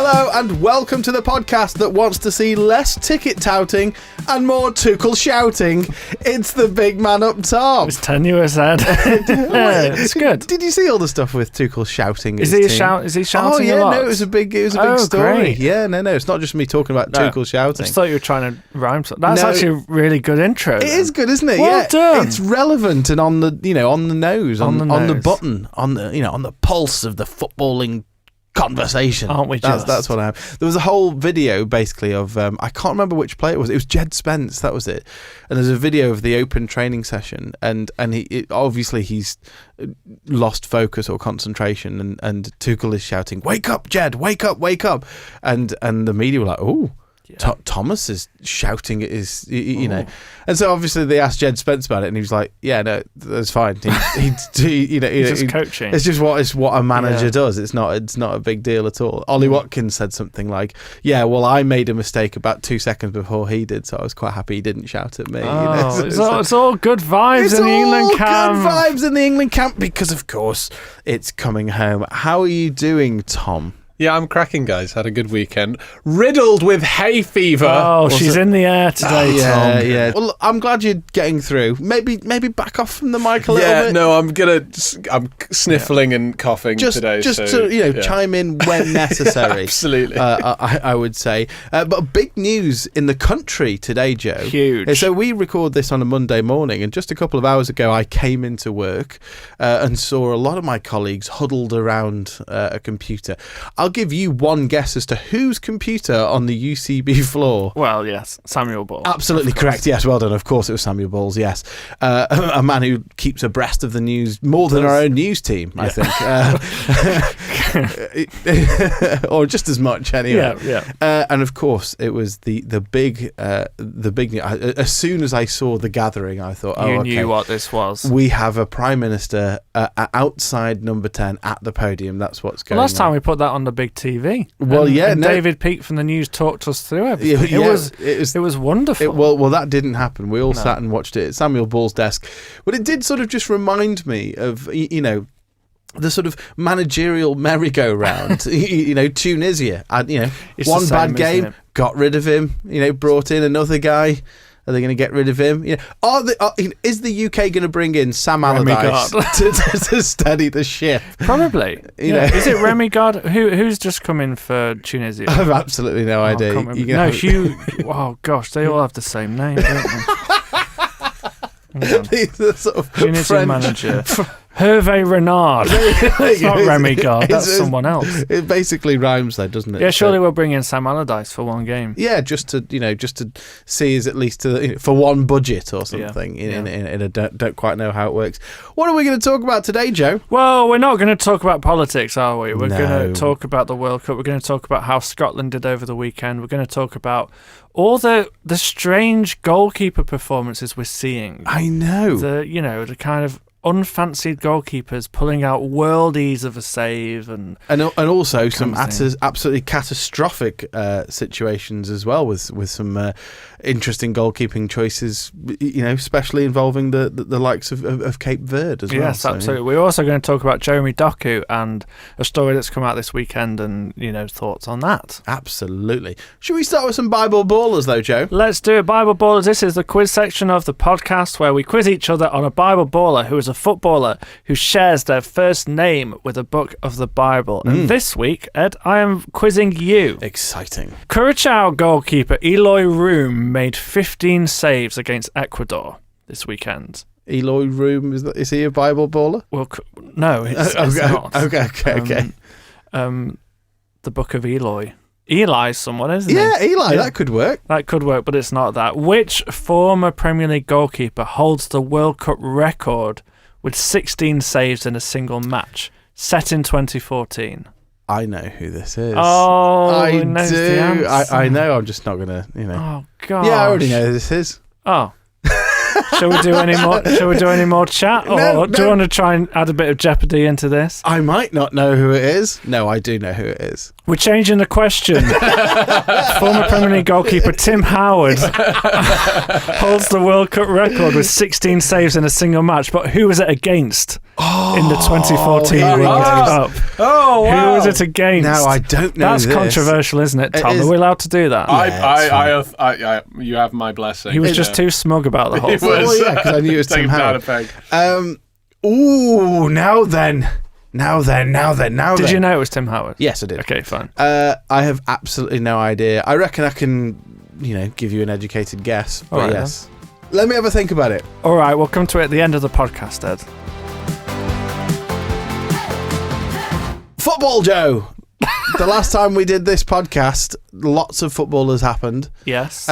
Hello and welcome to the podcast that wants to see less ticket touting and more Tuchel shouting. It's the big man up top. It's tenuous, Ed. It's good. Did you see all the stuff with Tuchel shouting? Is he shouting? Oh yeah, a lot? no, it was a big story. Great. Yeah, no, it's not just me talking about Tuchel shouting. I just thought you were trying to rhyme something. That's actually a really good intro. It is good, isn't it? Well done. It's relevant and on the nose, on the button, on the pulse of the footballing conversation. Aren't we just? That's what I am. There was a whole video basically of I can't remember which player it was. It was Jed Spence, that was it. And there's a video of the open training session and obviously he's lost focus or concentration and Tuchel is shouting, "Wake up, Jed, wake up, wake up." And the media were like, "Oh, yeah. Thomas is shouting at his, know," and so obviously they asked Jed Spence about it, and he was like, "Yeah, no, that's fine. He's just coaching. It's just what a manager does. It's not a big deal at all." Ollie Watkins said something like, "Yeah, well, I made a mistake about 2 seconds before he did, so I was quite happy he didn't shout at me." It's all good vibes in the England camp. Good vibes in the England camp because, of course, it's coming home. How are you doing, Tom? Yeah, I'm cracking, guys. Had a good weekend. Riddled with hay fever. Oh, she's in the air today, Tom. Yeah. Well, I'm glad you're getting through. Maybe back off from the mic a little bit. Yeah, no, I'm sniffling and coughing today. Just to chime in when necessary. Absolutely. I would say. But big news in the country today, Joe. Huge. So we record this on a Monday morning, and just a couple of hours ago, I came into work and saw a lot of my colleagues huddled around a computer. I'll give you one guess as to whose computer on the UCB floor. Well, yes, Samuel Ball. Absolutely correct. Yes, well done. Of course, it was Samuel Ball's. Yes, a man who keeps abreast of the news more than our own news team, I think, or just as much anyway. Yeah. And of course, it was the big news. As soon as I saw the gathering, I thought, you knew what this was. We have a Prime Minister outside number 10 at the podium. That's what's going on. Last time we put that on the big TV. Well, and David Peake from the news talked us through everything. It was wonderful. Well, that didn't happen. We all sat and watched it at Samuel Ball's desk. But it did sort of just remind me of, the sort of managerial merry-go-round. Tunisia. It's one the same, bad game, got rid of him. Brought in another guy. Are they going to get rid of him? Is the UK going to bring in Sam Allardyce to steady the ship? Probably. Is it Remy Gard? Who's just come in for Tunisia? I have absolutely no idea. Hugh. Oh gosh, they all have the same name, don't they? He's the sort of Tunisian manager. Hervé Renard. It's not Remy Gard, that's someone else. It basically rhymes though, doesn't it? Yeah, surely we'll bring in Sam Allardyce for one game. Yeah, just to see as at least for one budget or something. In a don't quite know how it works. What are we going to talk about today, Joe? Well, we're not going to talk about politics, are we? We're going to talk about the World Cup. We're going to talk about how Scotland did over the weekend. We're going to talk about all the strange goalkeeper performances we're seeing. I know. The kind of unfancied goalkeepers pulling out worldies of a save and also some absolutely catastrophic situations as well with some interesting goalkeeping choices, especially involving the likes of Cape Verde as well. Yes, absolutely. We're also going to talk about Jeremy Doku and a story that's come out this weekend and thoughts on that. Absolutely. Should we start with some Bible Ballers though, Joe? Let's do it. Bible Ballers. This is the quiz section of the podcast where we quiz each other on a Bible baller who is a footballer who shares their first name with a book of the Bible. And this week, Ed, I am quizzing you. Exciting. Curacao goalkeeper Eloy Room made 15 saves against Ecuador this weekend. Eloy Room, is he a Bible baller? Well, no, it's not. Okay. The Book of Eloy. Eli's someone, isn't he? Yeah, Eli, that could work. That could work, but it's not that. Which former Premier League goalkeeper holds the World Cup record with 16 saves in a single match, set in 2014? I know who this is. Oh, I do. The answer. I know. I'm just not gonna, Oh God. Yeah, I already know who this is. Oh. Shall we do any more? Shall we do any more chat, or do you want to try and add a bit of jeopardy into this? I might not know who it is. No, I do know who it is. We're changing the question. Former Premier League goalkeeper Tim Howard holds the World Cup record with 16 saves in a single match, but who was it against? in the 2014 here we World go. Cup. Oh, wow. Who was it against? Now I don't know. That's controversial, isn't it, Tom? Are we allowed to do that? You have my blessing. He was just too smug about the whole He thing. was. Well, yeah, because I knew it was Take Tim him down a Howard. peg. Now then. Did you know it was Tim Howard? Yes, I did. Okay, fine. I have absolutely no idea. I reckon I can, give you an educated guess. But All right, yes. Let me have a think about it. All right, we'll come to it at the end of the podcast, Ed. Football Joe. The last time we did this podcast, lots of footballers happened. Yes.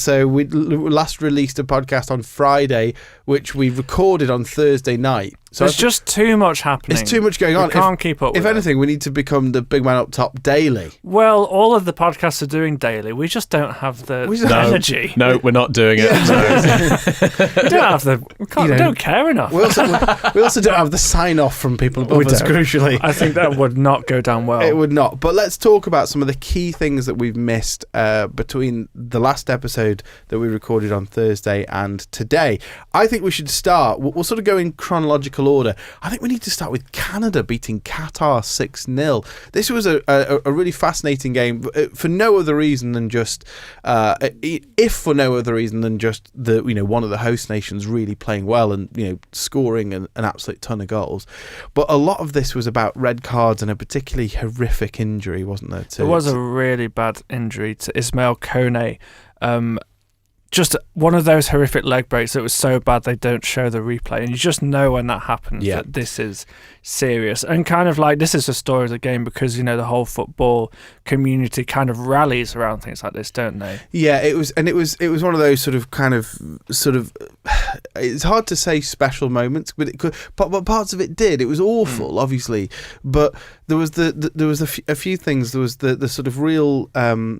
So we last released a podcast on Friday, which we recorded on Thursday night. So There's just too much happening. it's too much going on. We can't keep up with If anything, we need to become the big man up top daily. Well, all of the podcasts are doing daily. We just don't have the energy. No, we're not doing it. We don't have the. We don't care enough. We also don't have the sign off from people above us, crucially. I think that would not go down well. It would not. But let's talk about some of the key things that we've missed between the last episode that we recorded on Thursday and today. I think we should start. We'll sort of go in chronological order. I think we need to start with Canada beating Qatar 6-0. This was a really fascinating game for no other reason than just the one of the host nations really playing well and scoring an absolute ton of goals. But a lot of this was about red cards and a particularly horrific injury, wasn't there? There was a really bad injury to Ismail Kone. Just one of those horrific leg breaks that was so bad they don't show the replay, and you just know when that happens that this is serious. And kind of like this is the story of the game because the whole football community kind of rallies around things like this, don't they? Yeah, it was one of those sort of it's hard to say special moments, but it could. But parts of it did. It was awful, obviously, but there was a few things. There was the sort of real the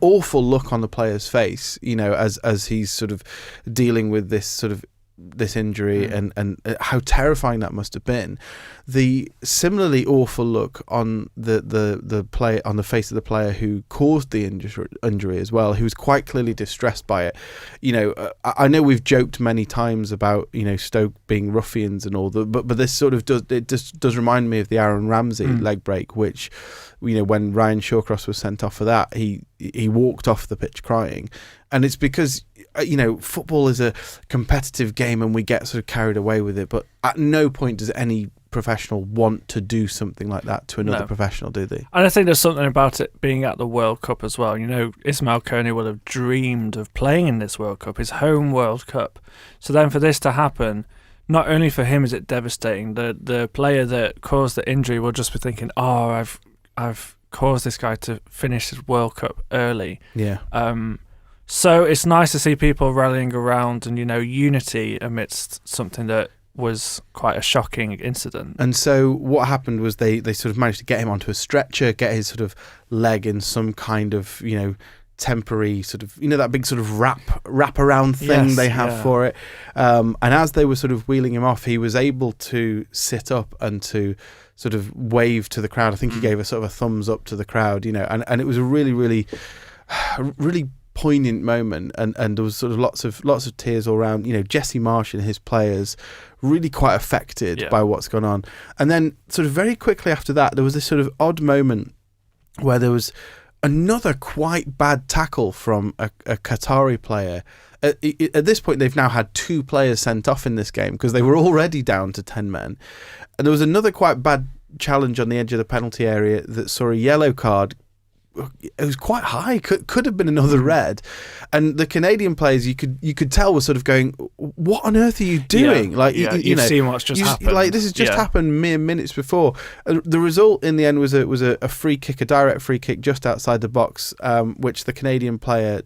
awful look on the player's face, as he's sort of dealing with this injury and how terrifying that must have been. The similarly awful look on the player, on the face of the player who caused the injury as well, who was quite clearly distressed by it. I know we've joked many times about Stoke being ruffians and all but this sort of does remind me of the Aaron Ramsey leg break, which when Ryan Shawcross was sent off for that, he walked off the pitch crying. And it's because football is a competitive game and we get sort of carried away with it, but at no point does any professional want to do something like that to another professional, do they? And I think there's something about it being at the World Cup as well. Ismail Kone will have dreamed of playing in this World Cup, his home World Cup. So then for this to happen, not only for him is it devastating, the player that caused the injury will just be thinking, I've caused this guy to finish his World Cup early. Yeah. So it's nice to see people rallying around and, unity amidst something that was quite a shocking incident. And so what happened was they sort of managed to get him onto a stretcher, get his sort of leg in some kind of, temporary sort of, that big sort of wrap around thing they have for it. And as they were sort of wheeling him off, he was able to sit up and to sort of wave to the crowd. I think he gave a sort of a thumbs up to the crowd, and it was a really, really, really poignant moment, and there was sort of lots of tears all around. Jesse Marsh and his players really quite affected by what's gone on. And then sort of very quickly after that, there was this sort of odd moment where there was another quite bad tackle from a Qatari player. At this point, they've now had 2 players sent off in this game because they were already down to 10 men. And there was another quite bad challenge on the edge of the penalty area that saw a yellow card. It was quite high, could have been another red, and the Canadian players you could tell were sort of going, what on earth are you doing? You've seen what's just happened. Like, this has just happened mere minutes before. The result in the end was a free kick, a direct free kick just outside the box, which the Canadian player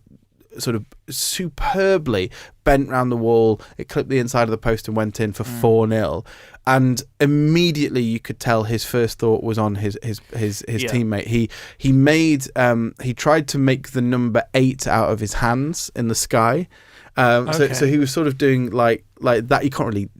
sort of superbly bent round the wall. It clipped the inside of the post and went in for 4-0. And immediately you could tell his first thought was on his teammate. He tried to make the number 8 out of his hands in the sky. So he was sort of doing like that. You can't really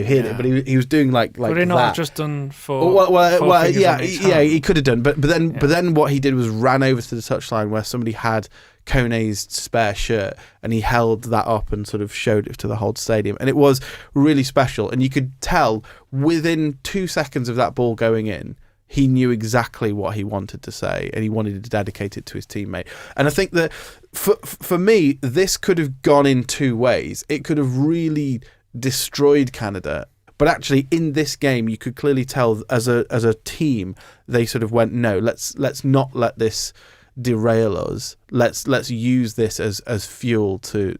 hear it, but he was doing like would he not that. have just done he could have done, but then what he did was ran over to the touchline where somebody had Kone's spare shirt, and he held that up and sort of showed it to the whole stadium. And it was really special. And you could tell within 2 seconds of that ball going in, he knew exactly what he wanted to say, and he wanted to dedicate it to his teammate. And I think that for me, this could have gone in two ways. It could have really destroyed Canada, but actually in this game, you could clearly tell as a team, they sort of went, no, let's not let this derail us. Let's use this as fuel to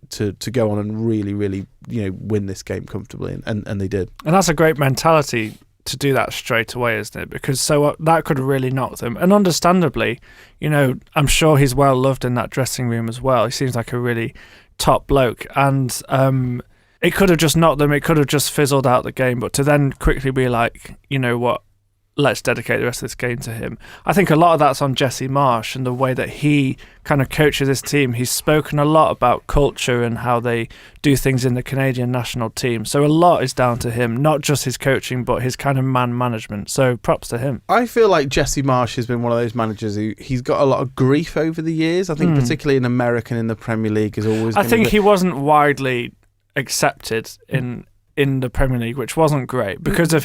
go on and really win this game comfortably, and they did. And that's a great mentality to do that straight away, isn't it? Because that could have really knocked them. And understandably, I'm sure he's well loved in that dressing room as well. He seems like a really top bloke. And it could have just knocked them. It could have just fizzled out the game. But to then quickly be like, you know what, let's dedicate the rest of this game to him. I think a lot of that's on Jesse Marsch and the way that he kind of coaches his team. He's spoken a lot about culture and how they do things in the Canadian national team. So a lot is down to him, not just his coaching, but his kind of man management. So props to him. I feel like Jesse Marsch has been one of those managers he's got a lot of grief over the years. I think particularly an American in the Premier League is always... I think he wasn't widely accepted in the Premier League, which wasn't great because of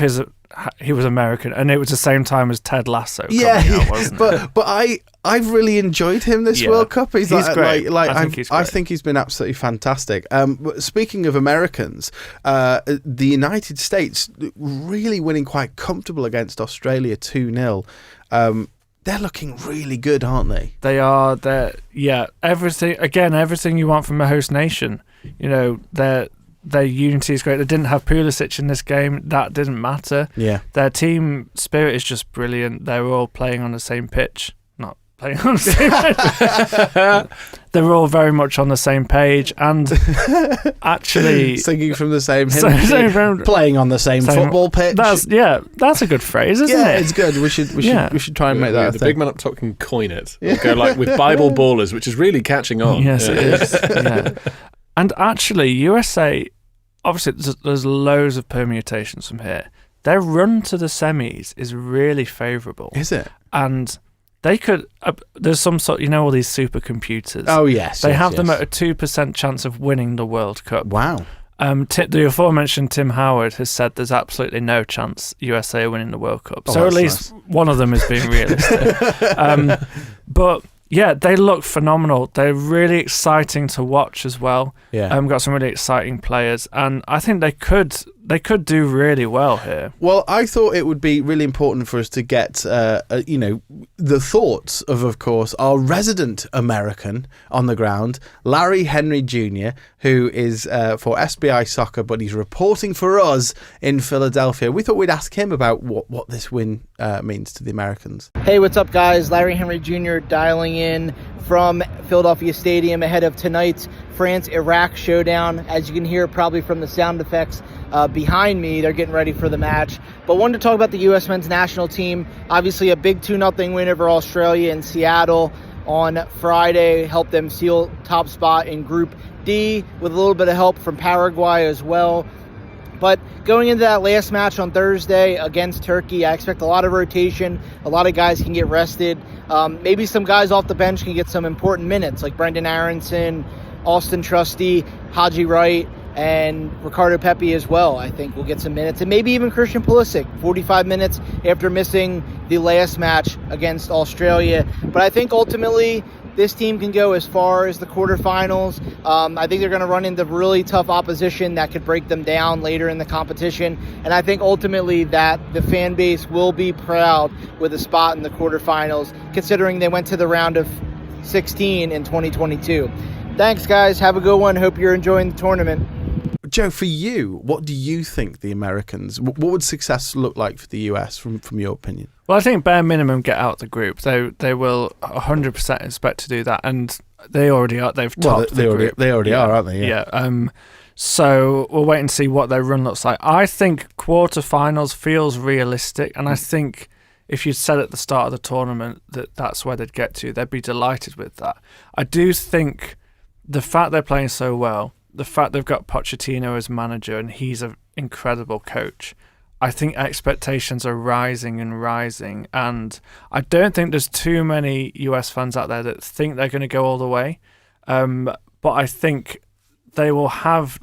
he was American, and it was the same time as Ted Lasso coming out, wasn't it? But I've really enjoyed him this World Cup. He's great. I think he's been absolutely fantastic. Speaking of Americans, the United States really winning quite comfortable against Australia 2-0. They're looking really good, aren't they? They are. Everything you want from a host nation. Their unity is great. They didn't have Pulisic in this game. That didn't matter. Yeah. Their team spirit is just brilliant. They're all playing on the same pitch. Not playing on the same pitch. They're all very much on the same page and actually... Singing from the same hymn. Playing on the same football pitch. That's a good phrase, isn't it? Yeah, it's good. We should try and make that a the thing. big man up top can coin it. We'll go like with Bible ballers, which is really catching on. Yes, it is. Yeah. And actually, USA, obviously, there's loads of permutations from here. Their run to the semis is really favourable. Is it? And they could... there's some sort... all these supercomputers. Oh, yes. They have them at a 2% chance of winning the World Cup. Wow. The aforementioned Tim Howard has said there's absolutely no chance USA are winning the World Cup. So at least one of them is being realistic. But... yeah, they look phenomenal. They're really exciting to watch as well. Yeah, got some really exciting players, and I think they could do really well here. Well, I thought it would be really important for us to get the thoughts of course, our resident American on the ground, Larry Henry Jr., who is for SBI Soccer, but he's reporting for us in Philadelphia. We thought we'd ask him about what this win means to the Americans. Hey, what's up, guys? Larry Henry Jr. dialing in from Philadelphia Stadium ahead of tonight's France-Iraq showdown. As you can hear probably from the sound effects behind me, they're getting ready for the match. But wanted to talk about the U.S. men's national team. Obviously a big 2-0 win over Australia in Seattle on Friday. Helped them seal top spot in Group D with a little bit of help from Paraguay as well. But going into that last match on Thursday against Turkey, I expect a lot of rotation. A lot of guys can get rested. Maybe some guys off the bench can get some important minutes, like Brendan Aronson, Austin Trusty, Haji Wright, and Ricardo Pepi as well. I think we'll get some minutes. And maybe even Christian Pulisic, 45 minutes after missing the last match against Australia. But I think ultimately this team can go as far as the quarterfinals. I think they're going to run into really tough opposition that could break them down later in the competition. And I think ultimately that the fan base will be proud with a spot in the quarterfinals, considering they went to the round of 16 in 2022. Thanks, guys. Have a good one. Hope you're enjoying the tournament. Joe, for you, what do you think the Americans, what would success look like for the US from your opinion? Well, I think bare minimum get out the group. They will 100% expect to do that, and they already are. They've topped the group. They already are, aren't they? Yeah. So we'll wait and see what their run looks like. I think quarterfinals feels realistic, and I think if you'd said at the start of the tournament that that's where they'd get to, they'd be delighted with that. I do think the fact they're playing so well, the fact they've got Pochettino as manager and he's an incredible coach, I think expectations are rising and rising. And I don't think there's too many US fans out there that think they're going to go all the way. But I think they'll have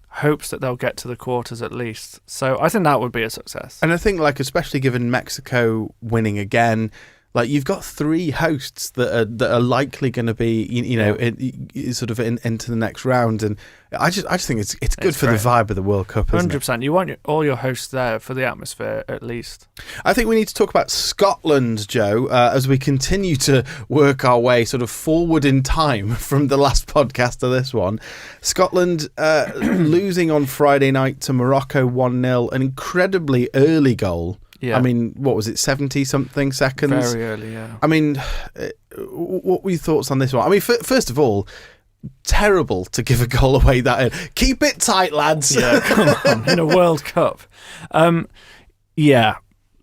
hopes that they'll get to the quarters at least. So I think that would be a success. And I think, like, especially given Mexico winning again, like, you've got 3 hosts that are likely going to be, sort of into the next round, and I just think it's good for great. the vibe of the World Cup. 100%. You want all your hosts there for the atmosphere, at least. I think we need to talk about Scotland, Joe, as we continue to work our way sort of forward in time from the last podcast to this one. Scotland losing on Friday night to Morocco 1-0, an incredibly early goal. Yeah. I mean, what was it, 70-something seconds? Very early, yeah. I mean, what were your thoughts on this one? I mean, first of all, terrible to give a goal away that early. Keep it tight, lads. Yeah, come on, in a World Cup. Yeah,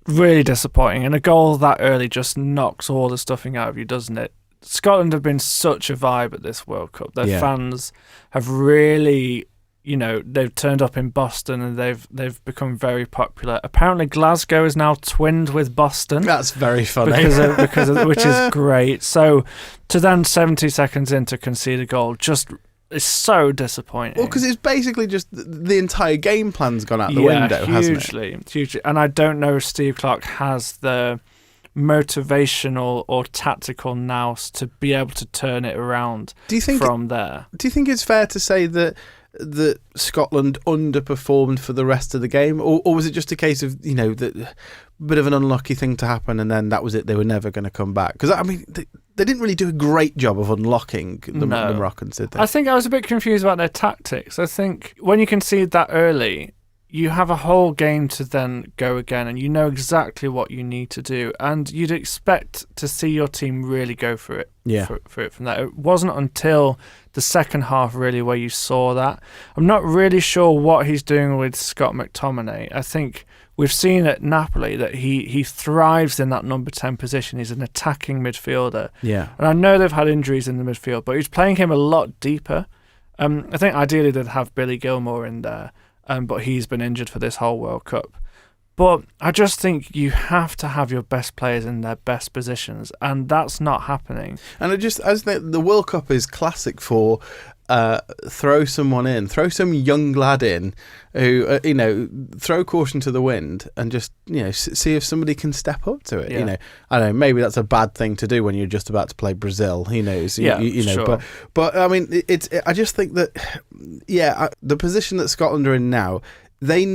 really disappointing. And a goal that early just knocks all the stuffing out of you, doesn't it? Scotland have been such a vibe at this World Cup. Their fans have really... they've turned up in Boston and they've become very popular. Apparently, Glasgow is now twinned with Boston. That's very funny. Because of, which is great. So to then 70 seconds in to concede a goal just is so disappointing. Well, because it's basically just the entire game plan's gone out the window, hasn't it? Hugely. And I don't know if Steve Clarke has the motivational or tactical nous to be able to turn it around from there. Do you think it's fair to say that Scotland underperformed for the rest of the game, or was it just a case of that bit of an unlucky thing to happen and then that was it? They were never going to come back, because I mean they didn't really do a great job of unlocking the Moroccans, did they? I think I was a bit confused about their tactics. I think when you concede that early, you have a whole game to then go again, and you know exactly what you need to do, and you'd expect to see your team really go for it. For it from that. It wasn't until the second half really where you saw that. I'm not really sure what he's doing with Scott McTominay. I think we've seen at Napoli that he thrives in that number 10 position. He's an attacking midfielder. Yeah. And I know they've had injuries in the midfield, but he's playing him a lot deeper. I think ideally they'd have Billy Gilmour in there. But he's been injured for this whole World Cup. But I just think you have to have your best players in their best positions, and that's not happening. And I think the World Cup is classic for throw someone in, throw some young lad in who, throw caution to the wind and just, see if somebody can step up to it. Yeah. I don't know, maybe that's a bad thing to do when you're just about to play Brazil. Who knows? Sure. But I mean, I just think that, the position that Scotland are in now, they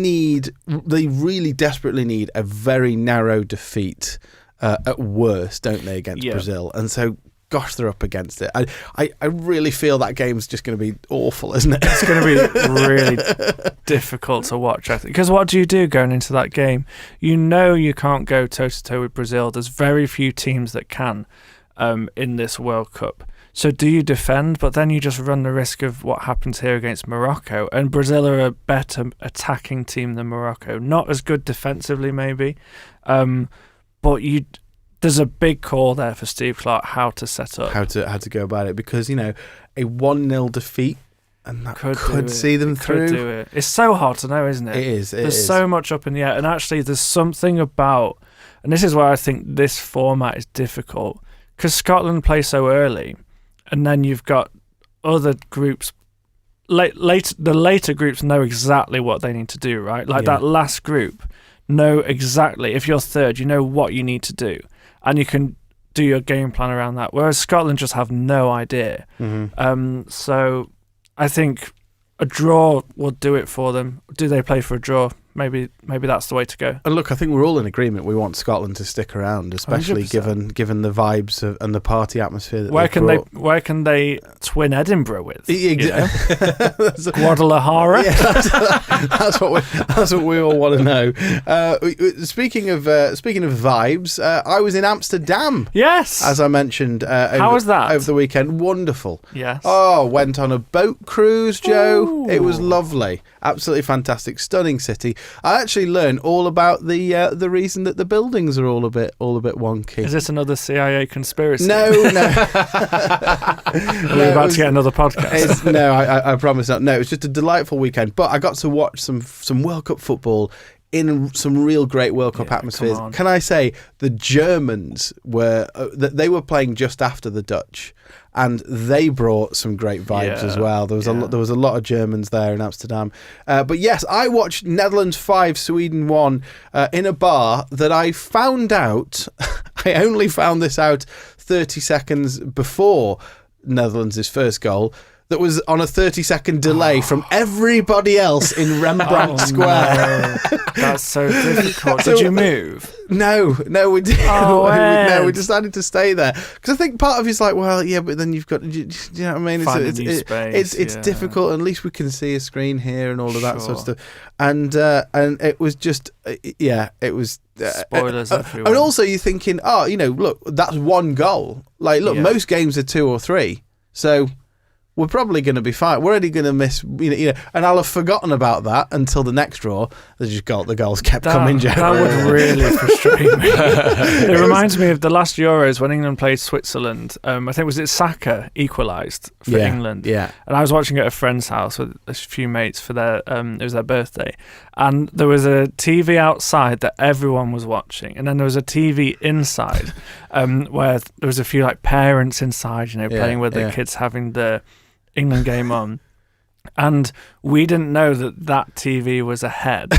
really desperately need a very narrow defeat at worst, don't they, against Brazil? And so, gosh, they're up against it. I really feel that game's just going to be awful, isn't it? It's going to be really difficult to watch, I think. Because what do you do going into that game? You can't go toe-to-toe with Brazil. There's very few teams that can in this World Cup. So do you defend? But then you just run the risk of what happens here against Morocco. And Brazil are a better attacking team than Morocco. Not as good defensively, maybe. But there's a big call there for Steve Clarke how to set up. How to go about it. Because, a 1-0 defeat, and that could see them through. Could do it. It's so hard to know, isn't it? It is. There's so much up in the air. And actually, there's something about... And this is why I think this format is difficult. Because Scotland play so early... And then you've got other groups. The later groups know exactly what they need to do, right? That last group know exactly. If you're third, you know what you need to do. And you can do your game plan around that. Whereas Scotland just have no idea. Mm-hmm. So I think a draw will do it for them. Do they play for a draw? Maybe that's the way to go. And look, I think we're all in agreement. We want Scotland to stick around, especially 100%. given the vibes and the party atmosphere that Where can they twin Edinburgh with? Exactly. Guadalajara. That's what we all want to know. Speaking of vibes, I was in Amsterdam. Yes, as I mentioned. How was that over the weekend? Wonderful. Yes. Oh, went on a boat cruise, Joe. Ooh. It was lovely. Absolutely fantastic. Stunning city. I actually learned all about the reason that the buildings are all a bit wonky. Is this another CIA conspiracy? No. Are we about to get another podcast? No, I promise not. No, it was just a delightful weekend. But I got to watch some World Cup football in some real great World Cup Yeah, atmospheres. come on. Can I say the Germans were they were playing just after the Dutch, and they brought some great vibes as well. There was a lot of Germans there in Amsterdam. But yes, I watched Netherlands 5, Sweden 1 in a bar that I found out. I only found this out 30 seconds before Netherlands' first goal. That was on a 30-second delay from everybody else in Rembrandt Square. No. That's so difficult. Did you move? No, we didn't. Oh, No, we Ed. decided to stay there because I think part of it's like, well, yeah, but then you've got, do you know what I mean? Find a new space, It's yeah. difficult. At least we can see a screen here and all of that sort of Sure. stuff. And it was just, it was. Spoilers everywhere. And also you're thinking, look, that's one goal. Like, look, Yeah. most games are 2 or 3, so. We're probably going to be fine. We're only going to miss, and I'll have forgotten about that until the next draw. The goals kept coming, Joe. That would really frustrate me. It reminds me of the last Euros when England played Switzerland. I think was it Saka equalised for England. Yeah. And I was watching at a friend's house with a few mates for their it was their birthday, and there was a TV outside that everyone was watching, and then there was a TV inside where there was a few like parents inside, playing with their kids, having the England game on. And we didn't know that TV was ahead.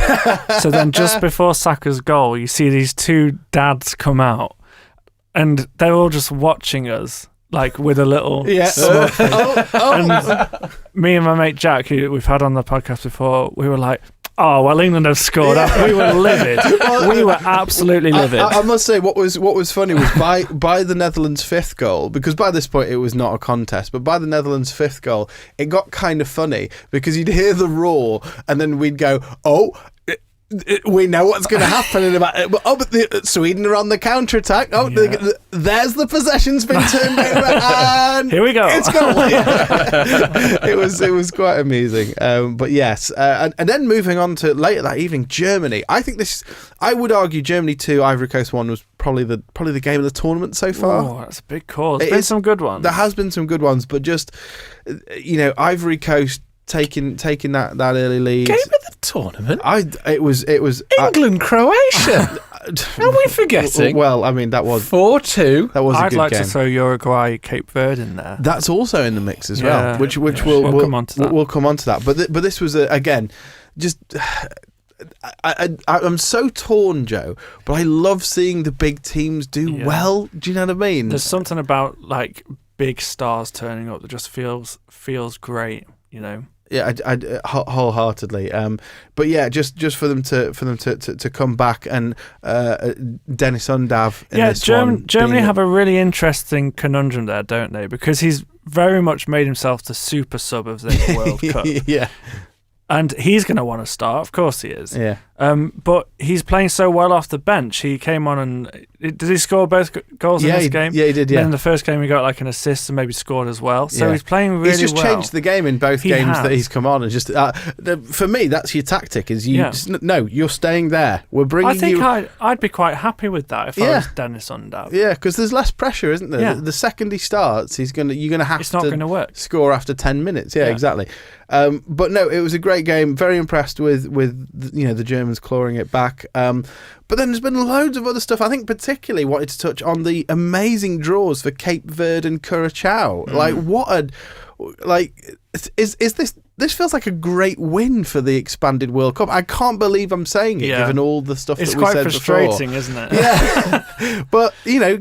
So then just before Saka's goal, you see these two dads come out and they're all just watching us, like with a little smug face. And me and my mate Jack, who we've had on the podcast before, we were like, oh, well, England have scored. We were livid. We were absolutely livid. I must say, what was funny was by the Netherlands' 5th goal, because by this point it was not a contest, but by the Netherlands' 5th goal, it got kind of funny because you'd hear the roar and then we'd go, we know what's going to happen in about. But Sweden are on the counter attack. There's the possession's been turned over, and here we go. It's goal. It was quite amusing. But yes, and then moving on to later that evening, Germany. I think I would argue Germany 2, Ivory Coast 1 was probably the game of the tournament so far. Oh, that's a big call. There's been some good ones. There has been some good ones, but just Ivory Coast taking that early lead. Game of the tournament? It was England, Croatia. Are we forgetting? Well, I mean, that was 4-2. That was a I'd good like game. to throw Uruguay, Cape Verde in there. That's also in the mix as well, Yeah. which We'll come on to that. We'll come on to that. But this was again, just I'm so torn, Joe. But I love seeing the big teams do well. Do you know what I mean? There's something about like big stars turning up that just feels great. Yeah, I wholeheartedly. But yeah, just for them to come back and Dennis Undav in this one. Germany have a really interesting conundrum there, don't they? Because he's very much made himself the super sub of this World Cup. Yeah. And he's going to want to start, of course he is. Yeah. But he's playing so well off the bench. He came on and did he score both goals in this game? Yeah, he did. Yeah. And in the first game, he got like an assist and maybe scored as well. So he's playing really well. He's just changed the game in both games has. that he's come on, and just for me, that's your tactic. Is you're staying there. We're bringing you. I think I'd be quite happy with that if I was Dennis Undav. Yeah, because there's less pressure, isn't there? Yeah. The second he starts, you're gonna have It's not going to work. score after 10 minutes. Yeah, exactly. But no, it was a great game. Very impressed with the Germans clawing it back. But then there's been loads of other stuff. I think particularly wanted to touch on the amazing draws for Cape Verde and Curacao. Is this feels like a great win for the expanded World Cup. I can't believe I'm saying it, given all the stuff it's that we said before. It's quite frustrating, isn't it? Yeah. But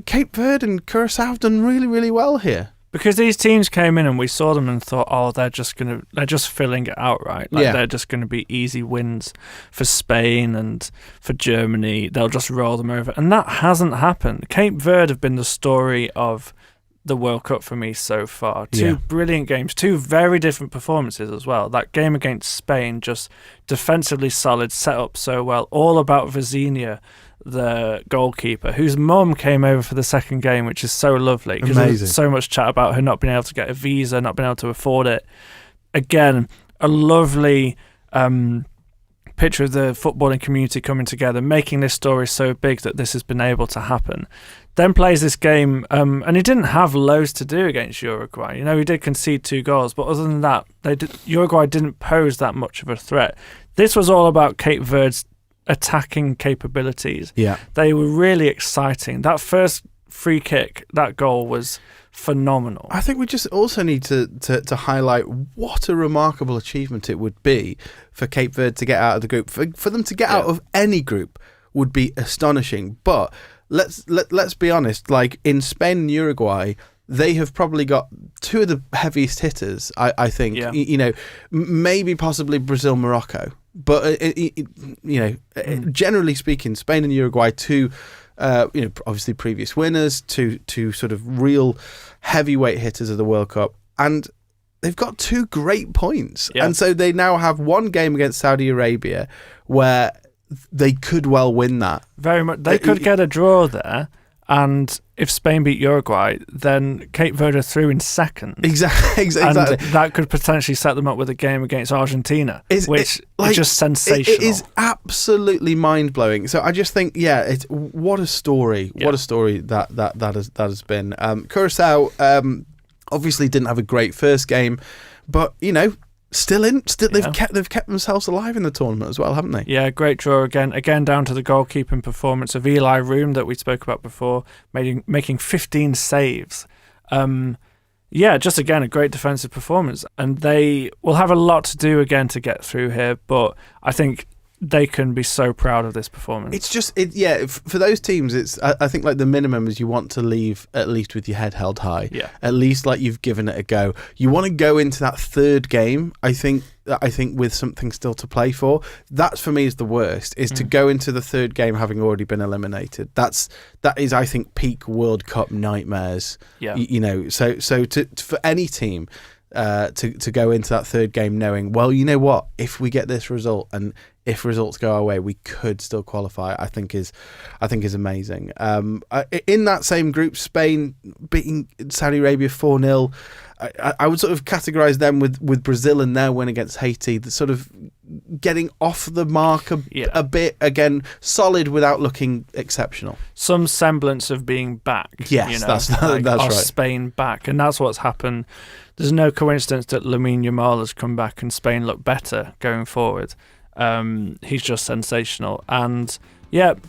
Cape Verde and Curacao have done really, really well here. Because these teams came in and we saw them and thought, oh, they're just filling it out, right? They're just going to be easy wins for Spain and for Germany. They'll just roll them over. And that hasn't happened. Cape Verde have been the story of the World Cup for me so far. Two brilliant games, two very different performances as well. That game against Spain, just defensively solid, set up so well, all about Vizinha, the goalkeeper, whose mum came over for the second game, which is so lovely. Because there's so much chat about her not being able to get a visa, not being able to afford it. Again, a lovely picture of the footballing community coming together, making this story so big that this has been able to happen. Then plays this game, and he didn't have loads to do against Uruguay. He did concede 2 goals, but other than that, Uruguay didn't pose that much of a threat. This was all about Cape Verde's attacking capabilities. Yeah. They were really exciting. That first free kick, that goal was phenomenal. I think we just also need to highlight what a remarkable achievement it would be for Cape Verde to get out of the group. For them to get out of any group would be astonishing. But let's be honest, like in Spain and Uruguay, they have probably got two of the heaviest hitters, I think. Yeah. You know, maybe possibly Brazil, Morocco. But, generally speaking, Spain and Uruguay, two, obviously previous winners, two sort of real heavyweight hitters of the World Cup. And they've got 2 great points. Yeah. And so they now have one game against Saudi Arabia where they could well win that. Very much. They could get a draw there. And if Spain beat Uruguay, then Cape Verde are through in second. Exactly. And that could potentially set them up with a game against Argentina, which is just sensational. It is absolutely mind-blowing. So I just think, what a story. Yeah. What a story that has been. Curaçao obviously didn't have a great first game, but, they've kept themselves alive in the tournament as well, haven't they? Yeah, great draw again down to the goalkeeping performance of Eli Room that we spoke about before, making 15 saves. Just again a great defensive performance, and they will have a lot to do again to get through here, but I think they can be so proud of this performance. It's just, for those teams, it's I think like the minimum is you want to leave at least with your head held high. Yeah. At least like you've given it a go. You want to go into that third game, I think with something still to play for. That for me is the worst, is to go into the third game having already been eliminated. That is, I think, peak World Cup nightmares. Yeah. So for any team to go into that third game knowing, well, you know what, if we get this result and if results go our way, we could still qualify, I think is amazing. In that same group, Spain beating Saudi Arabia 4-0. I would sort of categorise them with Brazil and their win against Haiti, the sort of getting off the mark a bit, again, solid without looking exceptional. Some semblance of being back. Yes, that's right. Spain back, and that's what's happened. There's no coincidence that Lamine Yamal has come back and Spain look better going forward. He's just sensational, and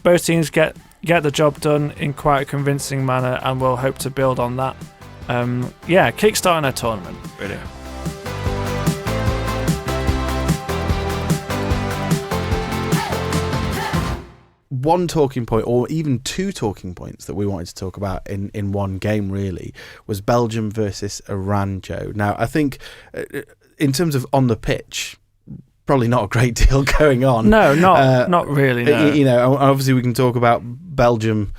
both teams get the job done in quite a convincing manner, and we'll hope to build on that. Kickstarting a tournament, really. One talking point, or even 2 talking points that we wanted to talk about in one game really, was Belgium versus Iran, Joe. Now, I think in terms of on the pitch, probably not a great deal going on. No, not really. No. Obviously we can talk about Belgium,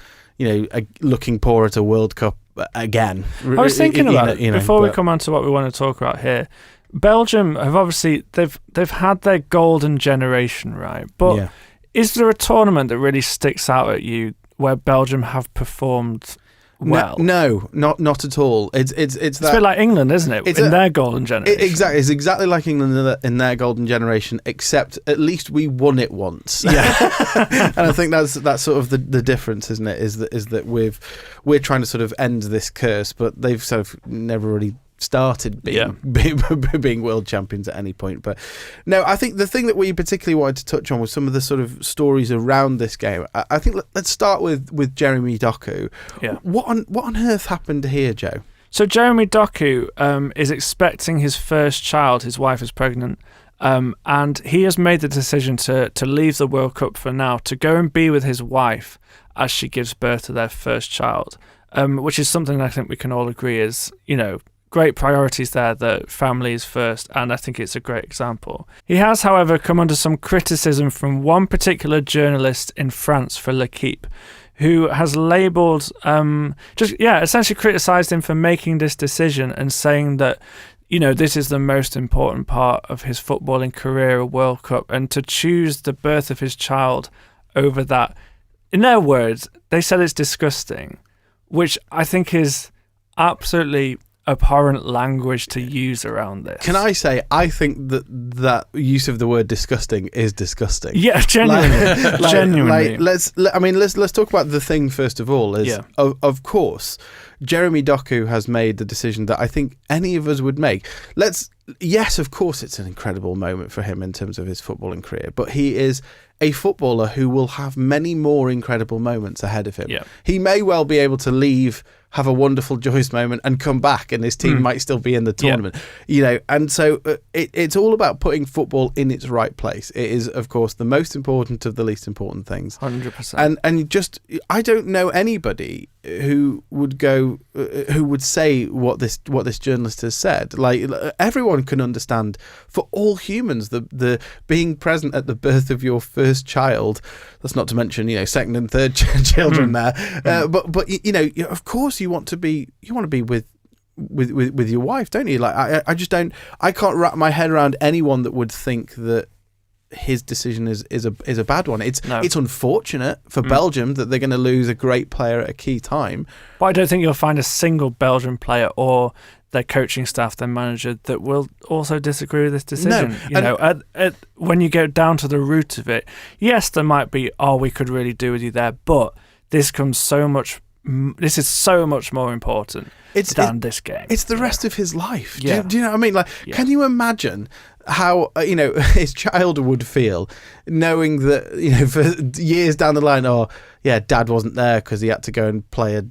looking poor at a World Cup again. I was thinking about it before we come on to what we want to talk about here. Belgium have obviously they've had their golden generation, right? But is there a tournament that really sticks out at you where Belgium have performed well? No, not at all. It's a bit like England, isn't it? Their golden generation. Exactly. It's exactly like England in their golden generation, except at least we won it once. Yeah. And I think that's sort of the difference, isn't it? Is that we're trying to sort of end this curse, but they've sort of never really started being world champions at any point. But no, I think the thing that we particularly wanted to touch on was some of the sort of stories around this game. I think let's start with Jeremy Doku. Yeah. What on earth happened here, Joe? So Jeremy Doku is expecting his first child. His wife is pregnant. And he has made the decision to leave the World Cup for now, to go and be with his wife as she gives birth to their first child, which is something I think we can all agree is, great priorities there, that family is first, and I think it's a great example. He has, however, come under some criticism from one particular journalist in France for L'Equipe, who has labelled, essentially criticised him for making this decision and saying that, this is the most important part of his footballing career, a World Cup, and to choose the birth of his child over that. In their words, they said it's disgusting, which I think is absolutely abhorrent language to use around this. Can I say, I think that use of the word disgusting is disgusting. Yeah, genuinely. Genuinely. Let's talk about the thing first of all. Of course, Jeremy Doku has made the decision that I think any of us would make. Yes, of course, it's an incredible moment for him in terms of his footballing career, but he is a footballer who will have many more incredible moments ahead of him. Yeah. He may well be able to leave, have a wonderful joyous moment, and come back, and his team might still be in the tournament. And so it's all about putting football in its right place. It is, of course, the most important of the least important things. 100%. And just, I don't know anybody who would say what this journalist has said. Like, everyone can understand, for all humans, the being present at the birth of your first child. That's not to mention, second and third children there. But of course you want to be with your wife, don't you? Like, I can't wrap my head around anyone that would think that his decision is a bad one. It's unfortunate for Belgium that they're going to lose a great player at a key time. But I don't think you'll find a single Belgian player or their coaching staff, their manager, that will also disagree with this decision. When you go down to the root of it, yes, there might be, we could really do with you there, but this is so much more important than this game. It's the rest of his life. Yeah. Do you know what I mean? Like, can you imagine how his child would feel knowing that for years down the line, Dad wasn't there because he had to go and play a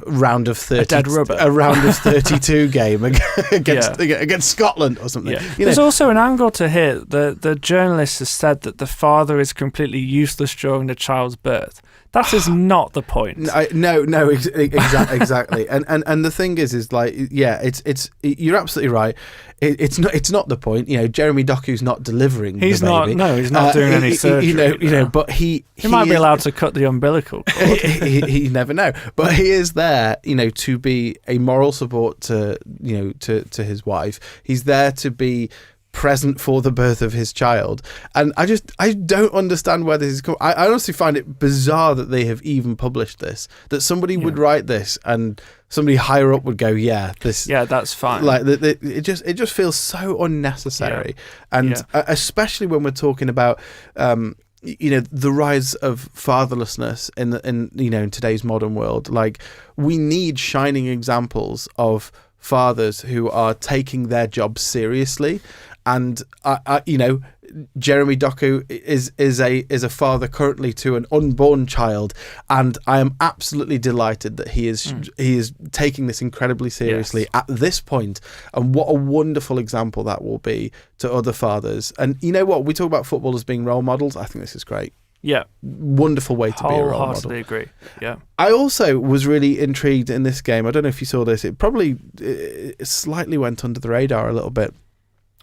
round of 30, a round of 32 game against Scotland or something. Yeah. There's also an angle to here. The journalist has said that the father is completely useless during the child's birth. That is not the point. No, exactly. And the thing is like, it's you're absolutely right. It's not the point. Jeremy Doku's not delivering. He's the baby. he's not doing any surgery. But he might be allowed to cut the umbilical cord. he never know. But he is there, to be a moral support to his wife. He's there to be present for the birth of his child, and I don't understand where this is coming. I honestly find it bizarre that they have even published this, that somebody would write this and somebody higher up would go, that's fine. Like, it just feels so unnecessary. And especially when we're talking about the rise of fatherlessness in today's modern world. Like, we need shining examples of fathers who are taking their job seriously. And Jeremy Doku is a father currently to an unborn child, and I am absolutely delighted that he is taking this incredibly seriously at this point. And what a wonderful example that will be to other fathers. And you know what? We talk about football as being role models. I think this is great. Yeah, wonderful way to be a role model. Wholeheartedly agree. Yeah. I also was really intrigued in this game. I don't know if you saw this. It probably slightly went under the radar a little bit.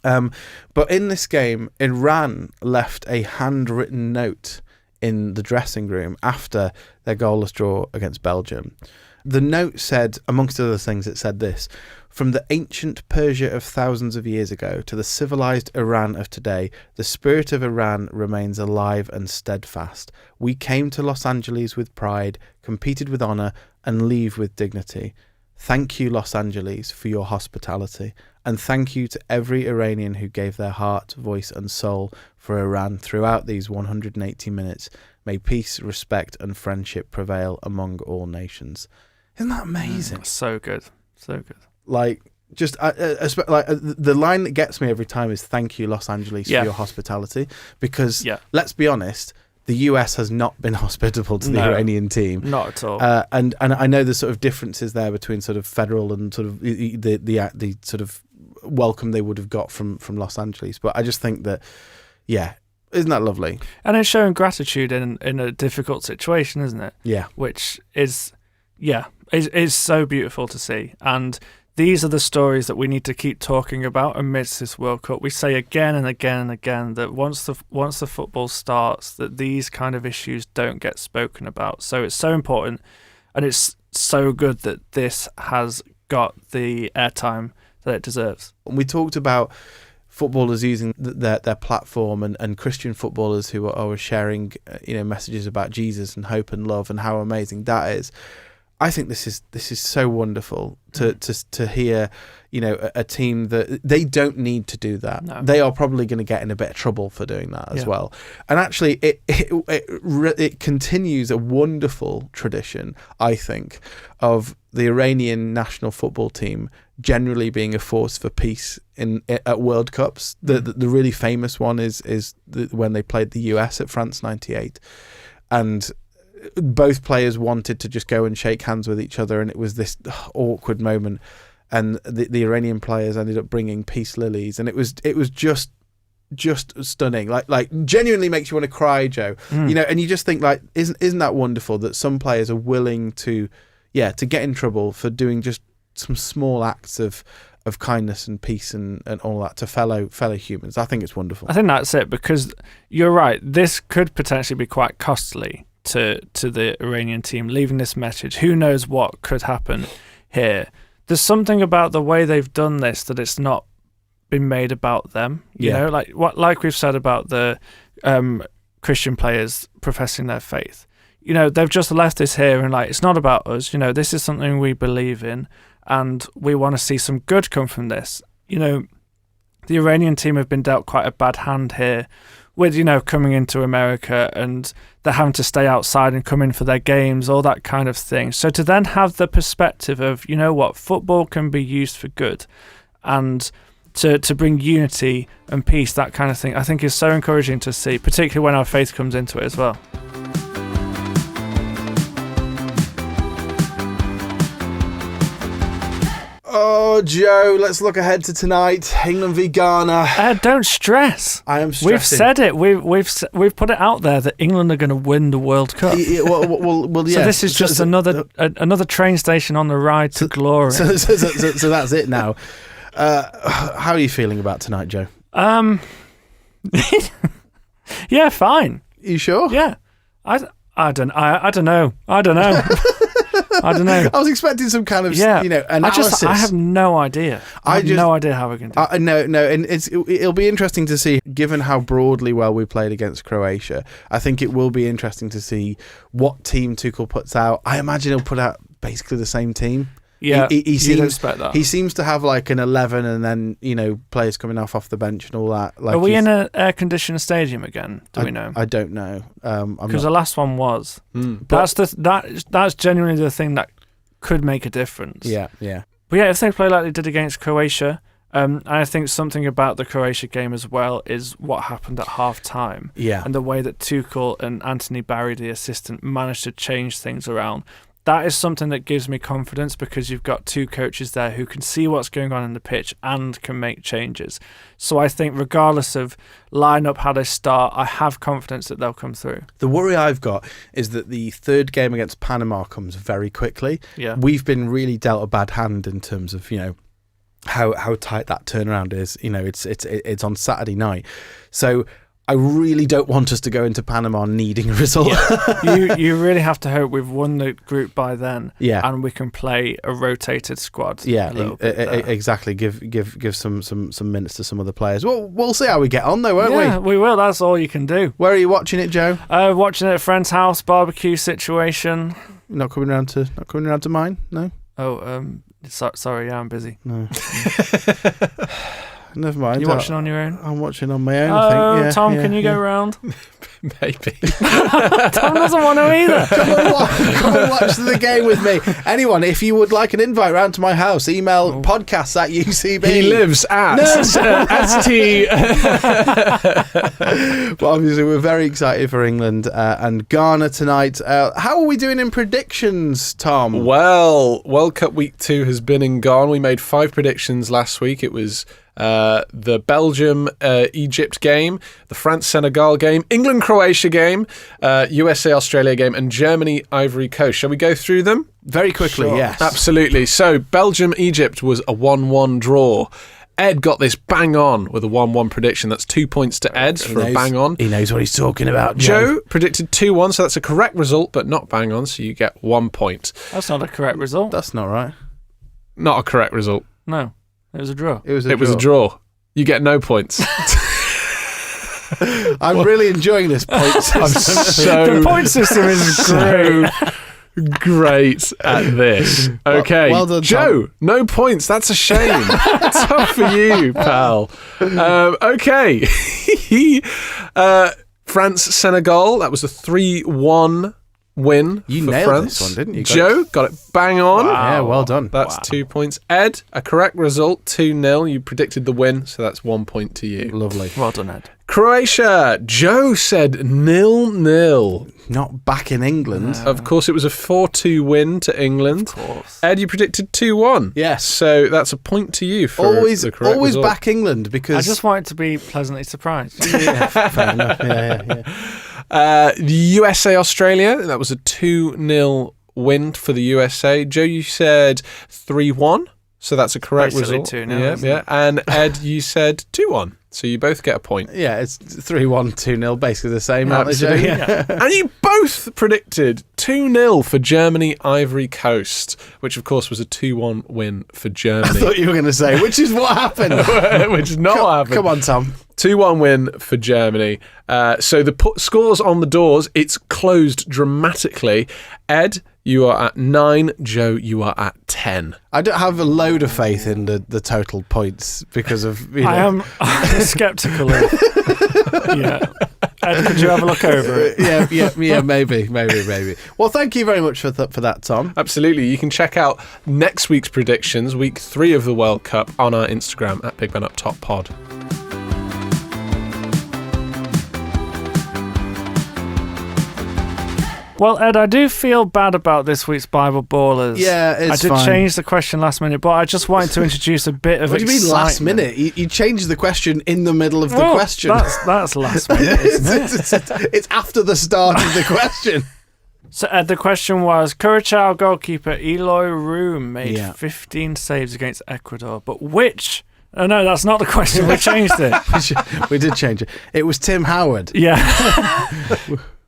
But in this game, Iran left a handwritten note in the dressing room after their goalless draw against Belgium. The note said, amongst other things, it said this: "From the ancient Persia of thousands of years ago to the civilized Iran of today, the spirit of Iran remains alive and steadfast. We came to Los Angeles with pride, competed with honor, and leave with dignity. Thank you, Los Angeles, for your hospitality. And thank you to every Iranian who gave their heart, voice, and soul for Iran throughout these 180 minutes. May peace, respect, and friendship prevail among all nations." Isn't that amazing? So good. So good. Like, just the line that gets me every time is "Thank you, Los Angeles, for your hospitality." Because let's be honest, the US has not been hospitable to the Iranian team. Not at all. And I know there's sort of differences there between sort of federal and sort of the sort of welcome they would have got from Los Angeles. But I just think that, isn't that lovely? And it's showing gratitude in a difficult situation, isn't it? Yeah. Which is so beautiful to see. And these are the stories that we need to keep talking about amidst this World Cup. We say again and again and again that once the football starts, that these kind of issues don't get spoken about. So it's so important, and it's so good that this has got the airtime that it deserves. We talked about footballers using their platform and Christian footballers who are sharing messages about Jesus and hope and love and how amazing that is. I think this is so wonderful to hear, a team that they don't need to do that. No. They are probably going to get in a bit of trouble for doing that as well. And actually, it continues a wonderful tradition, I think, of the Iranian national football team generally being a force for peace at World Cups. The really famous one is when they played the US at France '98, and both players wanted to just go and shake hands with each other, and it was this awkward moment, and the Iranian players ended up bringing peace lilies, and it was just stunning, like genuinely makes you want to cry, Joe. And you just think, like, isn't that wonderful that some players are willing to get in trouble for doing just some small acts of kindness and peace and all that to fellow humans. I think it's wonderful. I think that's it, because you're right, this could potentially be quite costly to the Iranian team, leaving this message. Who knows what could happen here? There's something about the way they've done this that it's not been made about them. You know, like we've said about the Christian players professing their faith. They've just left this here, and it's not about us. This is something we believe in, and we want to see some good come from this. The Iranian team have been dealt quite a bad hand here with, coming into America, and they're having to stay outside and come in for their games, all that kind of thing. So to then have the perspective of, football can be used for good, and to bring unity and peace, that kind of thing, I think is so encouraging to see, particularly when our faith comes into it as well. Oh, Joe, let's look ahead to tonight. England v Ghana. Don't stress. I am stressing. We've said it. We've put it out there that England are going to win the World Cup. Well, yeah. So this is just another train station on the ride to glory. So that's it now. How are you feeling about tonight, Joe? Yeah, fine. You sure? Yeah. I don't know. I don't know. I was expecting some kind of analysis. I have no idea. I have no idea how we're going to do it. No, and it'll be interesting to see, given how broadly well we played against Croatia. I think it will be interesting to see what team Tuchel puts out. I imagine he'll put out basically the same team. Yeah, he seems, expect that. He seems to have like an 11 and then, players coming off the bench and all that. Like, are we in an air-conditioned stadium again? Do we know? I don't know. Because the last one was. That's genuinely the thing that could make a difference. Yeah. But yeah, if they play like they did against Croatia, and I think something about the Croatia game as well is what happened at half-time. Yeah. And the way that Tuchel and Anthony Barry, the assistant, managed to change things around. That is something that gives me confidence, because you've got two coaches there who can see what's going on in the pitch and can make changes. So I think regardless of line-up, how they start, I have confidence that they'll come through. The worry I've got is that the third game against Panama comes very quickly. Yeah. We've been really dealt a bad hand in terms of, how tight that turnaround is. It's on Saturday night. So I really don't want us to go into Panama needing a result. Yeah. You really have to hope we've won the group by then, and we can play a rotated squad. Yeah, exactly. Give some minutes to some other players. Well, we'll see how we get on, though, won't we? Yeah, we will. That's all you can do. Where are you watching it, Joe? Watching it at a friend's house, barbecue situation. Not coming around to mine? No. Oh, sorry. Yeah, I'm busy. No. Never mind. You watching on your own? I'm watching on my own. Oh, I think. Tom, can you go round? Maybe. Tom doesn't want to either. Come and watch the game with me. Anyone, if you would like an invite round to my house, email podcasts@UCB. He lives at ST. But obviously, we're very excited for England and Ghana tonight. How are we doing in predictions, Tom? Well, World Cup Week 2 has been and gone. We made 5 predictions last week. It was the Belgium-Egypt game, the France-Senegal game, England-Croatia game, USA-Australia game, and Germany-Ivory Coast. Shall we go through them? Very quickly, Sure. yes. Absolutely. So, Belgium-Egypt was a 1-1 draw. Ed got this bang on with a 1-1 prediction. That's 2 points to Ed for a bang on. He knows what he's talking about, Joe predicted 2-1, so that's a correct result, but not bang on, so you get 1 point. That's not a correct result. That's not right. Not a correct result. No, it was a draw. It was a draw. You get no points. I'm really enjoying this point system. The point system is great. great at this. Okay, well done, Joe. Tom. No points. That's a shame. Tough for you, pal. Okay. France, Senegal. That was a 3-1 win You for nailed France. this one, didn't you? Joe got it bang on. Yeah, well done. That's 2 points. Ed, a correct result, 2-0. You predicted the win, so that's 1 point to you. Lovely. Well done, Ed. Croatia. Joe said 0-0. Not back in England. Of course, it was a 4-2 win to England. Of course. Ed, you predicted 2-1. Yes. So that's a point to you for Always the correct result. back England because I just wanted to be pleasantly surprised. yeah, fair enough. Yeah. The USA, Australia. That was a 2-0 win for the USA. Joe, you said 3-1. So that's a correct Basically result. 2-0, Yeah, isn't yeah. And Ed, you said 2-1. So you both get a point. Yeah, it's 3-1, 2-0, basically the same, aren't they, Joe? Absolutely. Yeah. And you both predicted 2-0 for Germany, Ivory Coast, which of course was a 2-1 win for I Germany. thought you were going to say, which is what happened. Which is not what happened. Come on, Tom. 2-1 win for Germany. So the scores on the doors, it's closed dramatically. Ed, you are at 9. Joe, you are at 10. I don't have a load of faith in the total points because of, I'm sceptical of yeah. Ed, could you have a look over it? yeah, maybe. Well, thank you very much for that, Tom. Absolutely. You can check out next week's predictions, week 3 of the World Cup, on our Instagram at Big Man Up Top Pod. Well, Ed, I do feel bad about this week's Bible Ballers. Yeah, it's I did fine. change the question last minute, but I just wanted to introduce a bit of What do you mean last excitement. minute? You changed the question in the middle of the Well, question. That's last minute, isn't it? it's after the start of the question. So, Ed, the question was, Curacao goalkeeper Eloy Room made 15 saves against Ecuador, but which... Oh, no, that's not the question. We changed it. We did change it. It was Tim Howard. Yeah.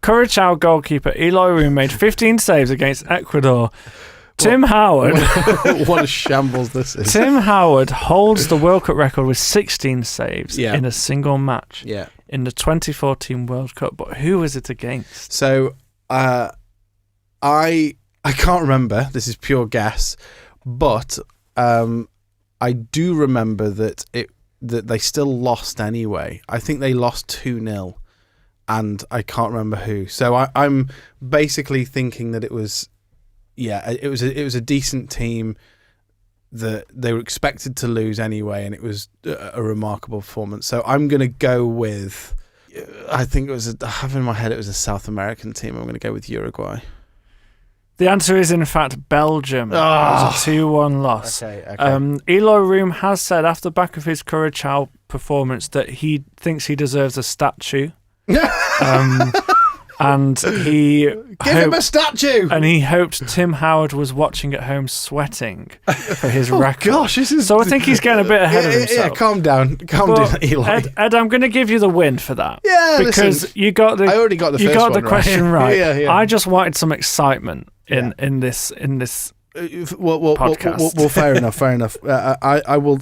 Curacao goalkeeper Eloy Room made 15 saves against Ecuador. Tim Howard... What a shambles this is. Tim Howard holds the World Cup record with 16 saves in a single match in the 2014 World Cup. But who was it against? So, I can't remember. This is pure guess, but I do remember that they still lost anyway. I think they lost 2-0, and I can't remember who. So I'm basically thinking that it was a decent team that they were expected to lose anyway, and it was a remarkable performance. So I'm going to go with, I think I have in my head it was a South American team. I'm going to go with Uruguay. The answer is, in fact, Belgium. It was a 2-1 loss. Okay. Eloy Room has said after the back of his Curacao performance that he thinks he deserves a statue. And he Give him a statue! And he hoped Tim Howard was watching at home sweating for his record. Gosh, this is... So I think he's getting a bit ahead of himself. Yeah, calm down, Eloy. Ed, I'm going to give you the win for that. Yeah, because listen, you got the. I already got the you first got one the question right. Yeah. I just wanted some excitement in this. Well, podcast. fair enough.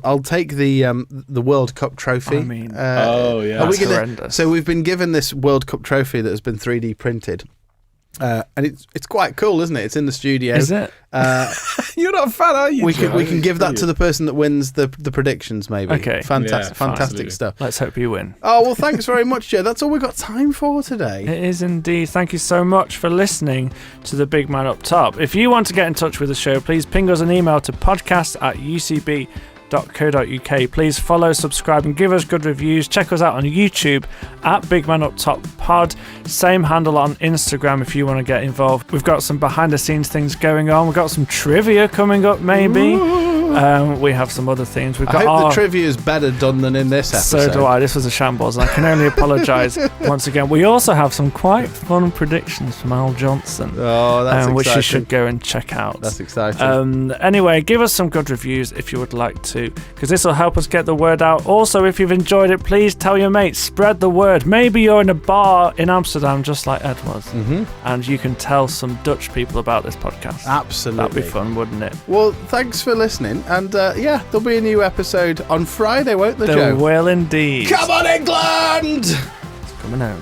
I'll take the World Cup trophy. I mean, that's horrendous. So we've been given this World Cup trophy that has been 3D printed. And it's quite cool, isn't it? It's in the studio. Is it? You're not a fan, are you? We can give that to the person that wins the predictions, maybe. Okay. Fantastic stuff. Let's hope you win. Oh, well, thanks very much, Joe. That's all we've got time for today. It is indeed. Thank you so much for listening to The Big Man Up Top. If you want to get in touch with the show, please ping us an email to podcast@ucb.co.uk. Please follow, subscribe, and give us good reviews. Check us out on YouTube at Big Man Up Top Pod. Same handle on Instagram if you want to get involved. We've got some behind the scenes things going on. We've got some trivia coming up, maybe. We have some other things. I hope the trivia is better done than in this episode. So do I. This was a shambles, and I can only apologise once again. We also have some quite fun predictions from Al Johnson. Oh, that's exciting. Which you should go and check out. That's exciting. Anyway, give us some good reviews if you would like to, because this will help us get the word out. Also, if you've enjoyed it, please tell your mates. Spread the word. Maybe you're in a bar in Amsterdam, just like Ed was, and you can tell some Dutch people about this podcast. Absolutely. That'd be fun, wouldn't it? Well, thanks for listening. And there'll be a new episode on Friday, won't there, Joe? There will indeed. Come on, England! It's coming out.